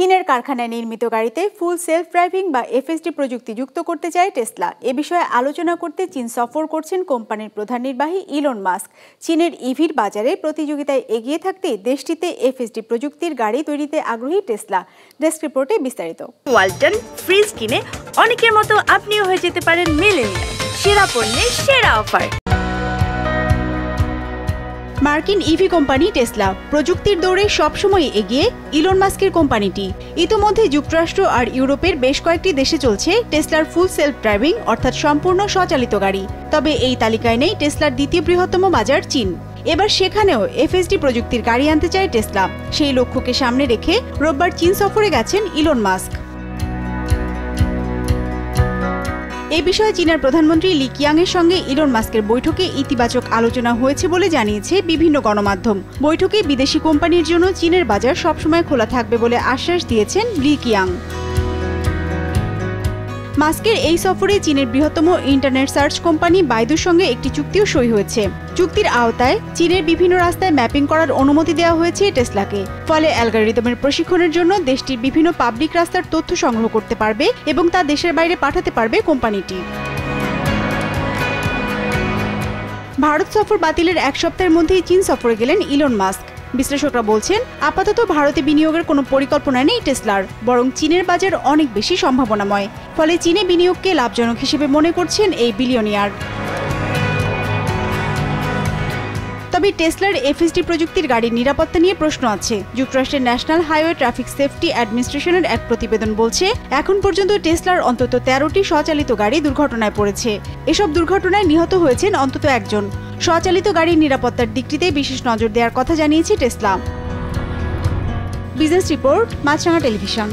চীনের কারখানায় নির্মিত গাড়িতে ফুল সেলফ ড্রাইভিং বা এফএসডি প্রযুক্তি যুক্ত করতে চায় টেসলা। এ বিষয়ে আলোচনা করতে চীন সফর করছেন কোম্পানির প্রধান নির্বাহী ইলন মাস্ক। চীনের ইভির বাজারে প্রতিযোগিতায় এগিয়ে থাকতে দেশটিতে এফএসডি প্রযুক্তির গাড়ি তৈরিতে আগ্রহী টেসলা। ডেস্ক রিপোর্টে বিস্তারিত। ওয়ালটন ফ্রিজ কিনে অনেকের মতো আপনিও হয়ে যেতে পারেন মিলেনিয়াল। সেরা পণ্যের সেরা অফার। মার্কিন ইভি কোম্পানি টেসলা প্রযুক্তির দৌড়ে সবসময় এগিয়ে ইলন মাস্কের কোম্পানিটি। ইতোমধ্যে যুক্তরাষ্ট্র আর ইউরোপের বেশ কয়েকটি দেশে চলছে টেসলার ফুল সেলফ ড্রাইভিং অর্থাৎ সম্পূর্ণ স্বচালিত গাড়ি। তবে এই তালিকায় নেই টেসলার দ্বিতীয় বৃহত্তম বাজার চীন। এবার সেখানেও এফএসডি প্রযুক্তির গাড়ি আনতে চায় টেসলা। সেই লক্ষ্যকে সামনে রেখে রোববার চীন সফরে গেছেন ইলন মাস্ক। এই বিষয়ে চীনের প্রধানমন্ত্রী লি কিয়াংয়ের সঙ্গে ইলন মাস্কের বৈঠকে ইতিবাচক আলোচনা হয়েছে বলে জানিয়েছে বিভিন্ন গণমাধ্যম। বৈঠকে বিদেশি কোম্পানির জন্য চীনের বাজার সবসময় খোলা থাকবে বলে আশ্বাস দিয়েছেন লি কিয়াং। মাস্কের এই সফরে চীনের বৃহত্তম ইন্টারনেট সার্চ কোম্পানি বাইদুর সঙ্গে একটি চুক্তিও সই হয়েছে। চুক্তির আওতায় চীনের বিভিন্ন রাস্তায় ম্যাপিং করার অনুমতি দেওয়া হয়েছে টেসলাকে। ফলে অ্যালগরিদমের প্রশিক্ষণের জন্য দেশটির বিভিন্ন পাবলিক রাস্তার তথ্য সংগ্রহ করতে পারবে এবং তা দেশের বাইরে পাঠাতে পারবে কোম্পানিটি। ভারত সফর বাতিলের এক সপ্তাহের মধ্যেই চীন সফরে গেলেন ইলন মাস্ক। বিশ্লেষকরা বলছেন, আপাতত ভারতে বিনিয়োগের কোনো পরিকল্পনা নেই টেসলার, বরং চীনের বাজার অনেক বেশি সম্ভাবনাময়। ফলে চীনে বিনিয়োগকে লাভজনক হিসেবে মনে করছেন এই বিলিয়নিয়ার। তবে টেসলার এফএসডি প্রযুক্তির গাড়ির নিরাপত্তা নিয়ে প্রশ্ন আছে। যুক্তরাষ্ট্রের ন্যাশনাল হাইওয়ে ট্রাফিক সেফটি অ্যাডমিনিস্ট্রেশনের এক প্রতিবেদন বলছে, এখন পর্যন্ত টেসলার অন্তত 13টি স্বচালিত গাড়ি দুর্ঘটনায় পড়েছে। এসব দুর্ঘটনায় নিহত হয়েছেন অন্তত একজন। স্বচালিত গাড়ির নিরাপত্তার দিকটিতে বিশেষ নজর দেওয়ার কথা জানিয়েছে টেসলা। বিজনেস রিপোর্ট, মাছরাঙা টেলিভিশন।